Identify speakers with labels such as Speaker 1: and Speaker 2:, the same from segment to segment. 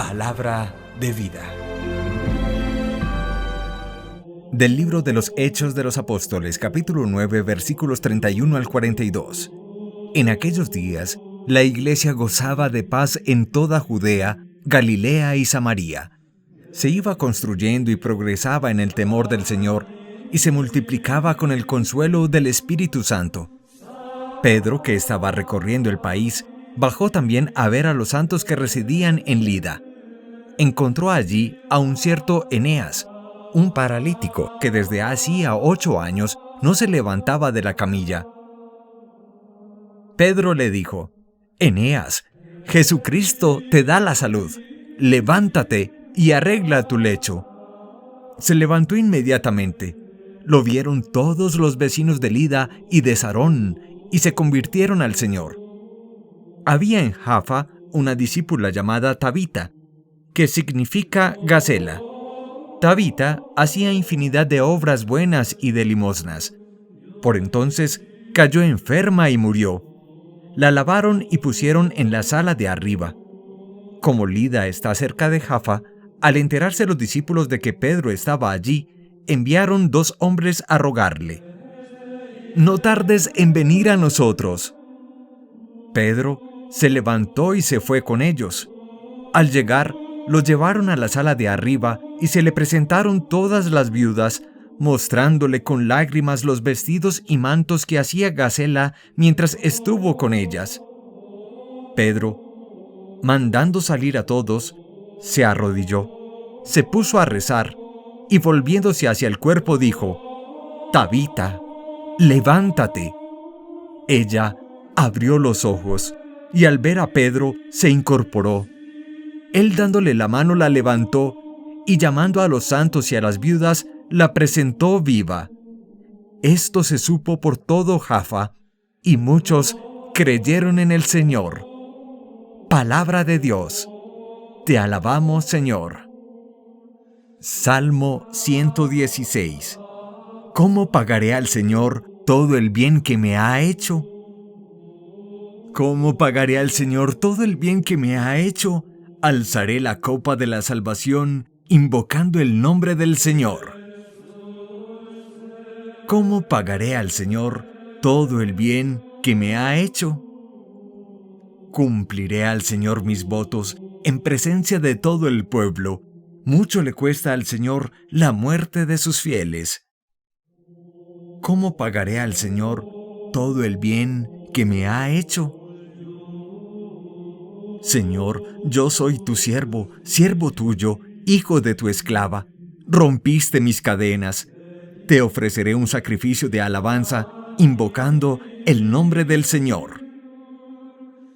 Speaker 1: Palabra de vida. Del libro de los Hechos de los Apóstoles, capítulo 9, versículos 31 al 42. En aquellos días, la iglesia gozaba de paz en toda Judea, Galilea y Samaria. Se iba construyendo y progresaba en el temor del Señor, y se multiplicaba con el consuelo del Espíritu Santo. Pedro, que estaba recorriendo el país, bajó también a ver a los santos que residían en Lida. Encontró allí a un cierto Eneas, un paralítico que desde hacía 8 años no se levantaba de la camilla. Pedro le dijo: «Eneas, Jesucristo te da la salud. Levántate y arregla tu lecho». Se levantó inmediatamente. Lo vieron todos los vecinos de Lida y de Sarón, y se convirtieron al Señor. Había en Jaffa una discípula llamada Tabita, que significa Gacela. Tabita hacía infinidad de obras buenas y de limosnas. Por entonces cayó enferma y murió. La lavaron y pusieron en la sala de arriba. Como Lida está cerca de Jaffa, al enterarse los discípulos de que Pedro estaba allí, enviaron 2 hombres a rogarle: «No tardes en venir a nosotros». Pedro se levantó y se fue con ellos. Al llegar, lo llevaron a la sala de arriba y se le presentaron todas las viudas, mostrándole con lágrimas los vestidos y mantos que hacía Gacela mientras estuvo con ellas. Pedro, mandando salir a todos, se arrodilló, se puso a rezar y volviéndose hacia el cuerpo dijo: «Tabita, levántate». Ella abrió los ojos y al ver a Pedro se incorporó. Él dándole la mano la levantó y llamando a los santos y a las viudas la presentó viva. Esto se supo por todo Jaffa y muchos creyeron en el Señor. Palabra de Dios. Te alabamos, Señor. Salmo 116. ¿Cómo pagaré al Señor todo el bien que me ha hecho? ¿Cómo pagaré al Señor todo el bien que me ha hecho? Alzaré la copa de la salvación, invocando el nombre del Señor. ¿Cómo pagaré al Señor todo el bien que me ha hecho? Cumpliré al Señor mis votos en presencia de todo el pueblo. Mucho le cuesta al Señor la muerte de sus fieles. ¿Cómo pagaré al Señor todo el bien que me ha hecho? Señor, yo soy tu siervo, siervo tuyo, hijo de tu esclava. Rompiste mis cadenas. Te ofreceré un sacrificio de alabanza, invocando el nombre del Señor.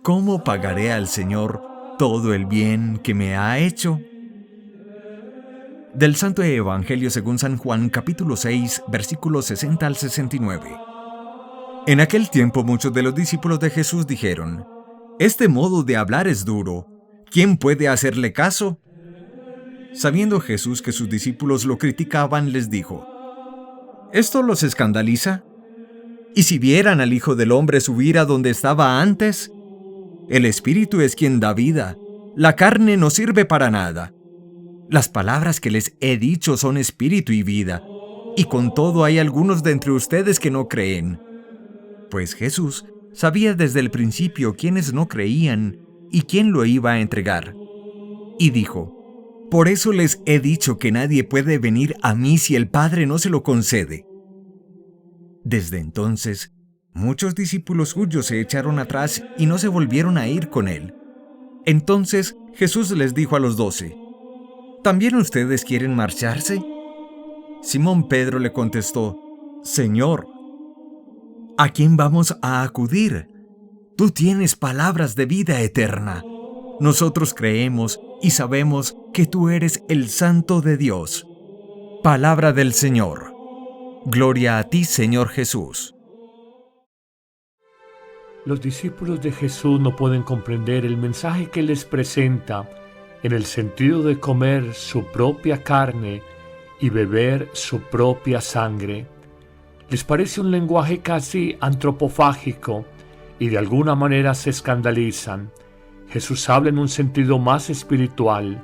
Speaker 1: ¿Cómo pagaré al Señor todo el bien que me ha hecho? Del Santo Evangelio según San Juan, capítulo 6, versículos 60 al 69. En aquel tiempo muchos de los discípulos de Jesús dijeron: «Este modo de hablar es duro. ¿Quién puede hacerle caso?». Sabiendo Jesús que sus discípulos lo criticaban, les dijo: «¿Esto los escandaliza? ¿Y si vieran al Hijo del Hombre subir a donde estaba antes? El Espíritu es quien da vida. La carne no sirve para nada. Las palabras que les he dicho son espíritu y vida, y con todo hay algunos de entre ustedes que no creen». Pues Jesús sabía desde el principio quiénes no creían y quién lo iba a entregar. Y dijo: «Por eso les he dicho que nadie puede venir a mí si el Padre no se lo concede». Desde entonces, muchos discípulos suyos se echaron atrás y no se volvieron a ir con él. Entonces Jesús les dijo a los 12: «¿También ustedes quieren marcharse?». Simón Pedro le contestó: «Señor, ¿a quién vamos a acudir? Tú tienes palabras de vida eterna. Nosotros creemos y sabemos que tú eres el Santo de Dios». Palabra del Señor. Gloria a ti, Señor Jesús.
Speaker 2: Los discípulos de Jesús no pueden comprender el mensaje que les presenta en el sentido de comer su propia carne y beber su propia sangre. Les parece un lenguaje casi antropofágico y de alguna manera se escandalizan. Jesús habla en un sentido más espiritual.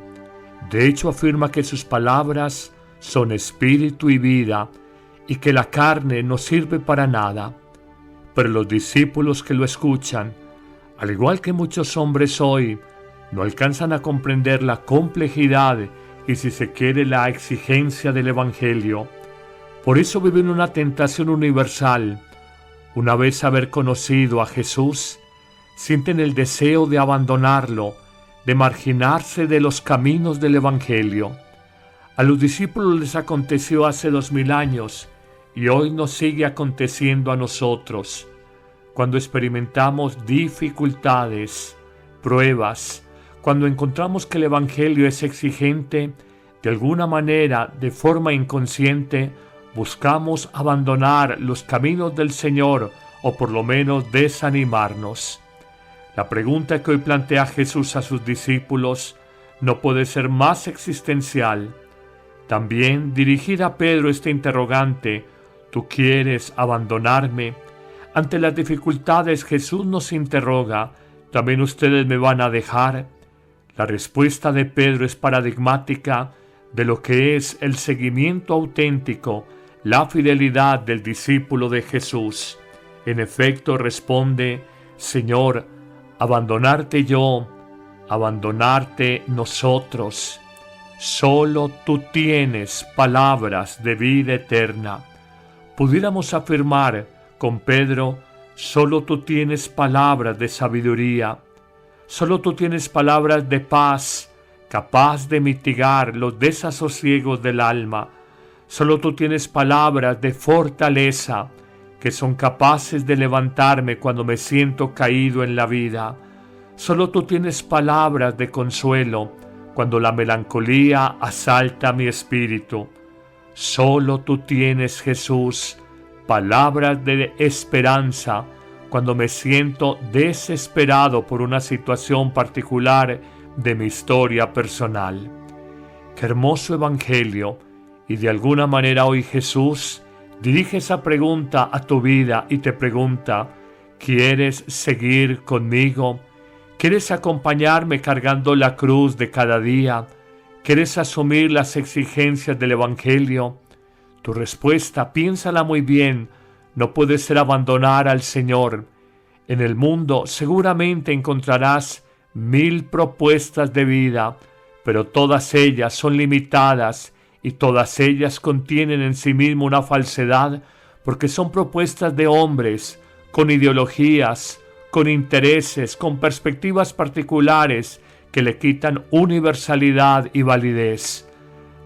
Speaker 2: De hecho, afirma que sus palabras son espíritu y vida y que la carne no sirve para nada. Pero los discípulos que lo escuchan, al igual que muchos hombres hoy, no alcanzan a comprender la complejidad y, si se quiere, la exigencia del Evangelio. Por eso viven una tentación universal. Una vez haber conocido a Jesús, sienten el deseo de abandonarlo, de marginarse de los caminos del Evangelio. A los discípulos les aconteció hace 2000 años y hoy nos sigue aconteciendo a nosotros. Cuando experimentamos dificultades, pruebas, cuando encontramos que el Evangelio es exigente, de alguna manera, de forma inconsciente, buscamos abandonar los caminos del Señor o por lo menos desanimarnos. La pregunta que hoy plantea Jesús a sus discípulos no puede ser más existencial. También dirigida a Pedro este interrogante: ¿tú quieres abandonarme? Ante las dificultades Jesús nos interroga: ¿también ustedes me van a dejar? La respuesta de Pedro es paradigmática de lo que es el seguimiento auténtico, la fidelidad del discípulo de Jesús. En efecto, responde: Señor, abandonarte yo, abandonarte nosotros. Solo tú tienes palabras de vida eterna. Pudiéramos afirmar con Pedro: solo tú tienes palabras de sabiduría. Solo tú tienes palabras de paz, capaz de mitigar los desasosiegos del alma. Solo tú tienes palabras de fortaleza, que son capaces de levantarme cuando me siento caído en la vida. Solo tú tienes palabras de consuelo cuando la melancolía asalta mi espíritu. Solo tú tienes, Jesús, palabras de esperanza cuando me siento desesperado por una situación particular de mi historia personal. Qué hermoso evangelio, y de alguna manera hoy Jesús dirige esa pregunta a tu vida y te pregunta: ¿quieres seguir conmigo? ¿Quieres acompañarme cargando la cruz de cada día? ¿Quieres asumir las exigencias del Evangelio? Tu respuesta, piénsala muy bien, no puede ser abandonar al Señor. En el mundo seguramente encontrarás 1000 propuestas de vida, pero todas ellas son limitadas y todas ellas contienen en sí mismo una falsedad, porque son propuestas de hombres con ideologías, con intereses, con perspectivas particulares que le quitan universalidad y validez.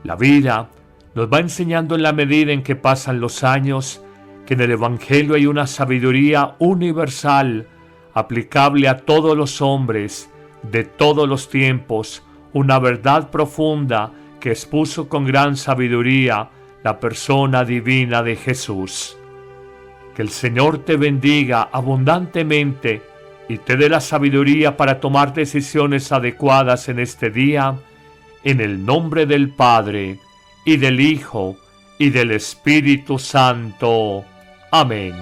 Speaker 2: La vida nos va enseñando en la medida en que pasan los años que en el Evangelio hay una sabiduría universal, aplicable a todos los hombres, de todos los tiempos, una verdad profunda que expuso con gran sabiduría la persona divina de Jesús. Que el Señor te bendiga abundantemente y te dé la sabiduría para tomar decisiones adecuadas en este día, en el nombre del Padre, y del Hijo, y del Espíritu Santo. Amén.